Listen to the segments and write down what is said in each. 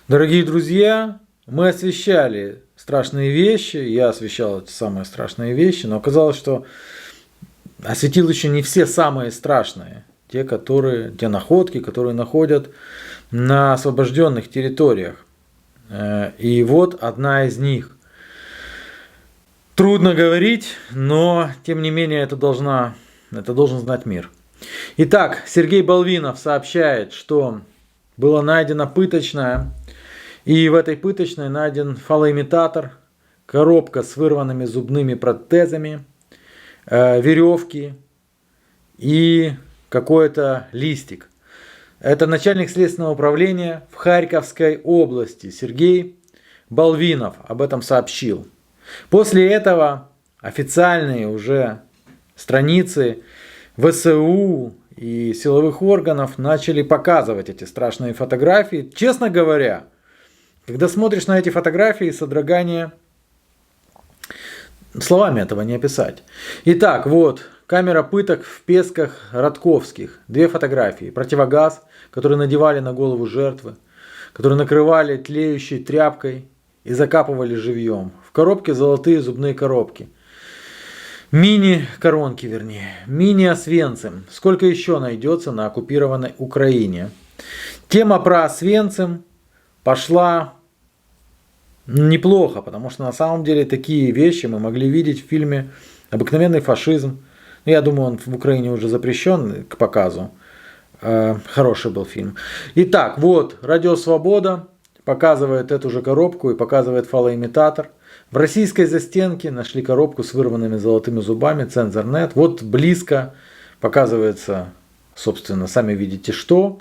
Дорогие друзья, мы освещали страшные вещи, я освещал эти самые страшные вещи, но оказалось, что осветил еще не все самые страшные, те находки, которые находят на освобожденных территориях. И вот одна из них. Трудно говорить, но тем не менее это должен знать мир. Итак, Сергей Балвинов сообщает, что была найдена пыточная, и в этой пыточной найден фалоимитатор, коробка с вырванными зубными протезами, веревки и какой-то листик. Это начальник следственного управления в Харьковской области Сергей Балвинов об этом сообщил. После этого официальные уже страницы ВСУ и силовых органов начали показывать эти страшные фотографии. Честно говоря, когда смотришь на эти фотографии, содрогание, словами этого не описать. Итак, вот камера пыток в Песках Радковских. 2 фотографии. Противогаз, который надевали на голову жертвы, который накрывали тлеющей тряпкой и закапывали живьем. В коробке золотые зубные коробки. Мини-коронки, вернее. Мини-Освенцим. Сколько еще найдется на оккупированной Украине? Тема про Освенцим пошла неплохо, потому что на самом деле такие вещи мы могли видеть в фильме «Обыкновенный фашизм». Я думаю, он в Украине уже запрещен к показу. Хороший был фильм. Итак, вот Радио Свобода показывает эту же коробку и показывает фалоимитатор. В российской застенке нашли коробку с вырванными золотыми зубами, Цензор.нет. Вот близко показывается, собственно, сами видите что.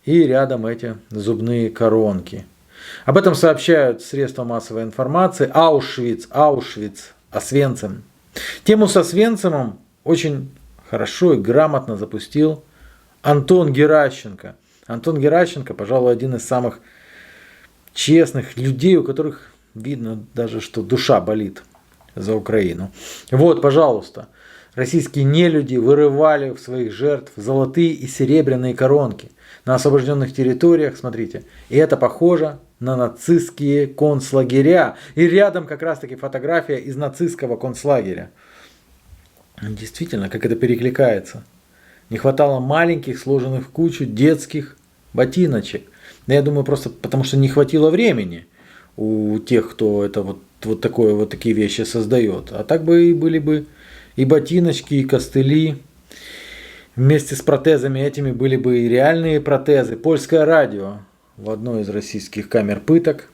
И рядом эти зубные коронки. Об этом сообщают средства массовой информации. Аушвиц, Освенцим. Тему с Освенцимом очень хорошо и грамотно запустил Антон Геращенко. Антон Геращенко, пожалуй, один из самых честных людей, у которых видно даже, что душа болит за Украину. Вот, пожалуйста, российские нелюди вырывали в своих жертв золотые и серебряные коронки на освобожденных территориях, смотрите. И это похоже на нацистские концлагеря. И рядом как раз таки фотография из нацистского концлагеря. Действительно, как это перекликается. Не хватало маленьких, сложенных в кучу детских ботиночек. Я думаю, просто потому что не хватило времени у тех, кто это вот такие вещи создает. А так бы и были бы и ботиночки, и костыли. Вместе с протезами этими были бы и реальные протезы. Польское радио в одной из российских камер пыток.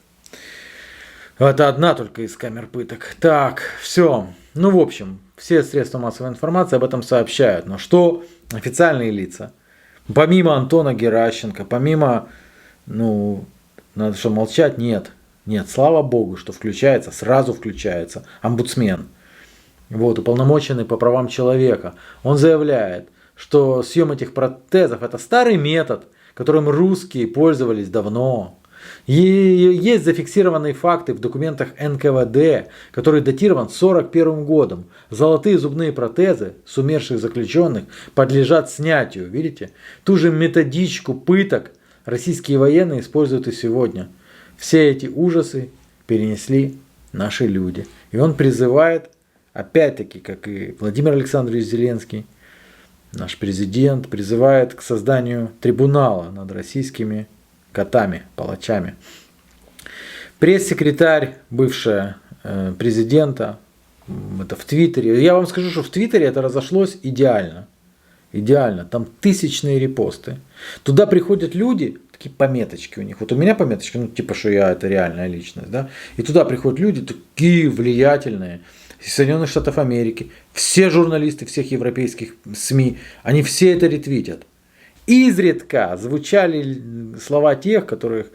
Это одна только из камер пыток. Так, все. Ну, в общем, все средства массовой информации об этом сообщают. Но что официальные лица? Помимо Антона Геращенко, помимо, надо что, молчать? Нет. Нет, слава богу, что сразу включается омбудсмен. Вот, уполномоченный по правам человека. Он заявляет, что съем этих протезов это старый метод, которым русские пользовались давно. И есть зафиксированные факты в документах НКВД, который датирован 1941 годом. Золотые зубные протезы с умерших заключенных подлежат снятию. Видите? Ту же методичку пыток российские военные используют и сегодня. Все эти ужасы перенесли наши люди. И он призывает, опять-таки, как и Владимир Александрович Зеленский, наш президент, призывает к созданию трибунала над российскими котами, палачами. Пресс-секретарь, бывшая президента, это в Твиттере. Я вам скажу, что в Твиттере это разошлось идеально. Идеально. Там тысячные репосты. Туда приходят люди, такие пометочки у них. Вот у меня пометочки, типа, что я это реальная личность. Да? И туда приходят люди такие влиятельные. Из Соединенных Штатов Америки. Все журналисты всех европейских СМИ, они все это ретвитят. Изредка звучали слова тех, которых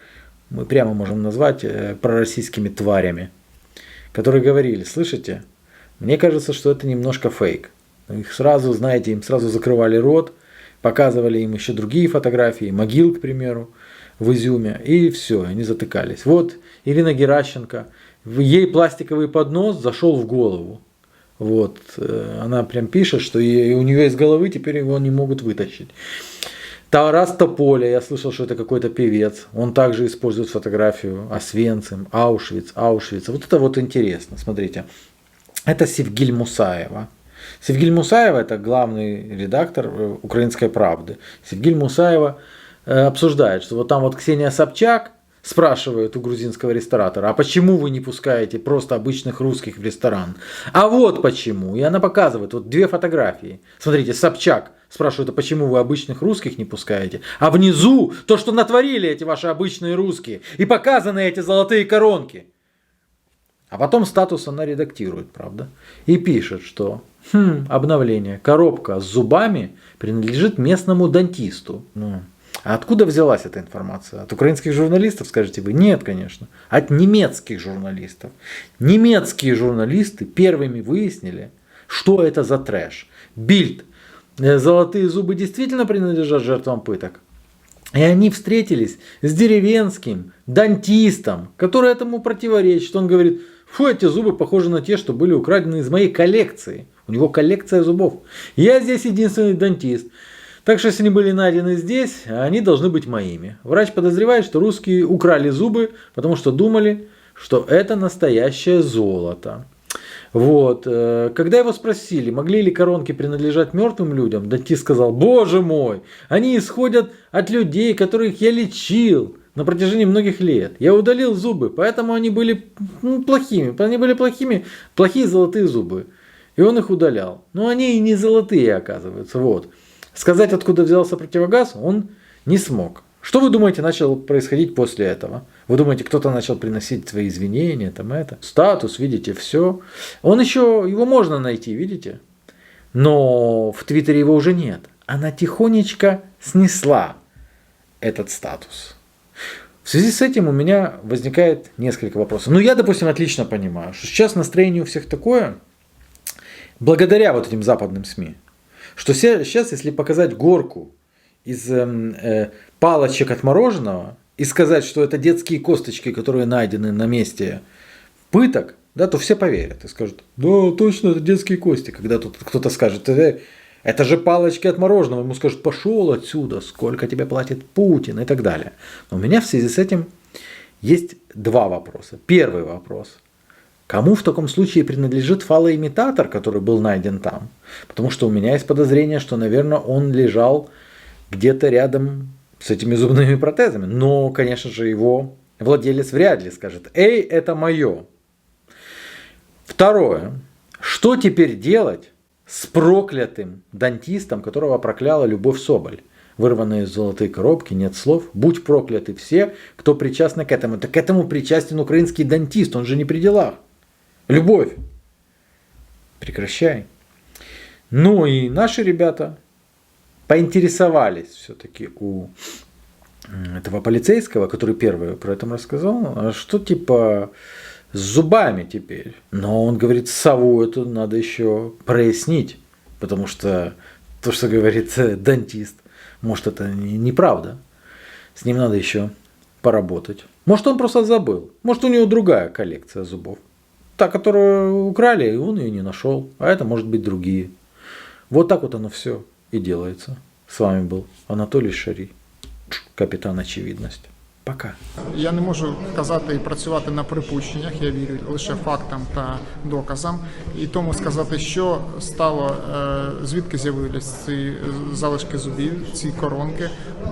мы прямо можем назвать пророссийскими тварями. Которые говорили, слышите, мне кажется, что это немножко фейк. Их сразу, знаете, им сразу закрывали рот, показывали им еще другие фотографии, могил, к примеру, в Изюме, и все, они затыкались. Вот Ирина Геращенко, ей пластиковый поднос зашел в голову. Вот, она прям пишет, что у нее из головы теперь его не могут вытащить. Тарас Тополя, я слышал, что это какой-то певец. Он также использует фотографию Освенцим, Аушвиц. Вот это вот интересно, смотрите. Это Севгиль Мусаева. Севгиль Мусаева это главный редактор «Украинской правды». Севгиль Мусаева обсуждает, что вот там вот Ксения Собчак спрашивает у грузинского ресторатора, а почему вы не пускаете просто обычных русских в ресторан? А вот почему. И она показывает вот две фотографии. Смотрите, Собчак спрашивает, а почему вы обычных русских не пускаете? А внизу то, что натворили эти ваши обычные русские. И показаны эти золотые коронки. А потом статус она редактирует, правда? И пишет, что обновление. Коробка с зубами принадлежит местному дантисту. А откуда взялась эта информация? От украинских журналистов, скажете вы? Нет, конечно. От немецких журналистов. Немецкие журналисты первыми выяснили, что это за трэш. Бильд. Золотые зубы действительно принадлежат жертвам пыток. И они встретились с деревенским дантистом, который этому противоречит. Он говорит, фу, эти зубы похожи на те, что были украдены из моей коллекции. У него коллекция зубов. Я здесь единственный дантист. Так что, если они были найдены здесь, они должны быть моими. Врач подозревает, что русские украли зубы, потому что думали, что это настоящее золото. Вот. Когда его спросили, могли ли коронки принадлежать мертвым людям, дантист сказал, боже мой, они исходят от людей, которых я лечил на протяжении многих лет. Я удалил зубы, поэтому они были плохими. Они были плохие золотые зубы. И он их удалял. Но они и не золотые, оказывается. Вот. Сказать, откуда взялся противогаз, он не смог. Что вы думаете, начало происходить после этого? Вы думаете, кто-то начал приносить свои извинения, там это? Статус, видите, все. Его можно найти, видите? Но в Твиттере его уже нет. Она тихонечко снесла этот статус. В связи с этим у меня возникает несколько вопросов. Я, допустим, отлично понимаю, что сейчас настроение у всех такое, благодаря вот этим западным СМИ, что сейчас, если показать горку из палочек от мороженого и сказать, что это детские косточки, которые найдены на месте пыток, да, то все поверят и скажут, да, точно, это детские кости. Когда тут кто-то скажет, это же палочки от мороженого, ему скажут, пошел отсюда, сколько тебе платит Путин и так далее. Но у меня в связи с этим есть два вопроса. Первый вопрос. Кому в таком случае принадлежит фалоимитатор, который был найден там? Потому что у меня есть подозрение, что, наверное, он лежал где-то рядом с этими зубными протезами. Но, конечно же, его владелец вряд ли скажет, эй, это мое. Второе. Что теперь делать с проклятым дантистом, которого прокляла Любовь Соболь? Вырванные золотые коробки, нет слов. Будь прокляты все, кто причастны к этому. Так к этому причастен украинский дантист, он же не при делах. Любовь, прекращай. И наши ребята поинтересовались все-таки у этого полицейского, который первый про это рассказал, а что типа с зубами теперь. Но он говорит, сову эту надо еще прояснить, потому что то, что говорит дантист, может это неправда. С ним надо еще поработать. Может он просто забыл, может у него другая коллекция зубов. Та, которую украли, и он ее не нашел. А это может быть другие. Вот так вот оно все и делается. С вами был Анатолій Шарій, капітан Очевидність. Пока. Я не можу казати і працювати на припущеннях, я вірю лише фактам та доказам. І тому сказати, що стало, звідки з'явились ці залишки зубів, ці коронки,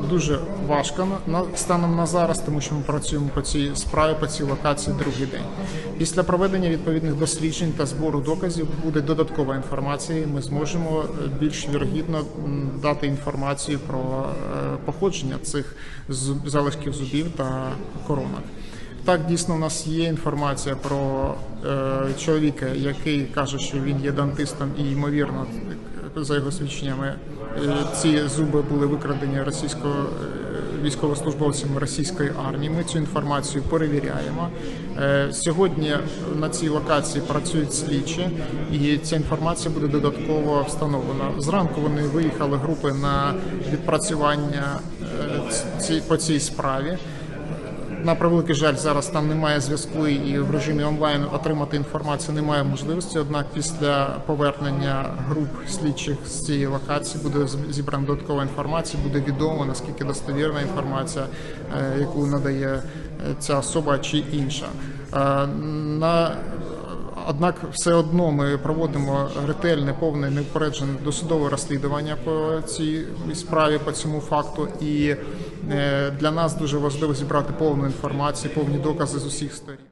дуже важко станом на зараз, тому що ми працюємо по цій справі, по цій локації другий день. Після проведення відповідних досліджень та збору доказів буде додаткова інформація, і ми зможемо більш вірогідно дати інформацію про походження цих залишків зубів та коронок. Так, дійсно, у нас є інформація про чоловіка, який каже, що він є дантистом і, ймовірно, за його свідченнями, ці зуби були викрадені військовослужбовцями російської армії. Ми цю інформацію перевіряємо. Сьогодні на цій локації працюють слідчі, і ця інформація буде додатково встановлена. Зранку вони виїхали групи на відпрацювання по цій справі. На превеликий жаль, зараз там немає зв'язку і в режимі онлайн отримати інформацію немає можливості. Однак після повернення груп слідчих з цієї локації буде зібрана додаткова інформація, буде відомо, наскільки достовірна інформація, яку надає ця особа чи інша. Однак все одно ми проводимо ретельне, повне, неупереджене досудове розслідування по цій справі, по цьому факту. І для нас дуже важливо зібрати повну інформацію, повні докази з усіх сторін.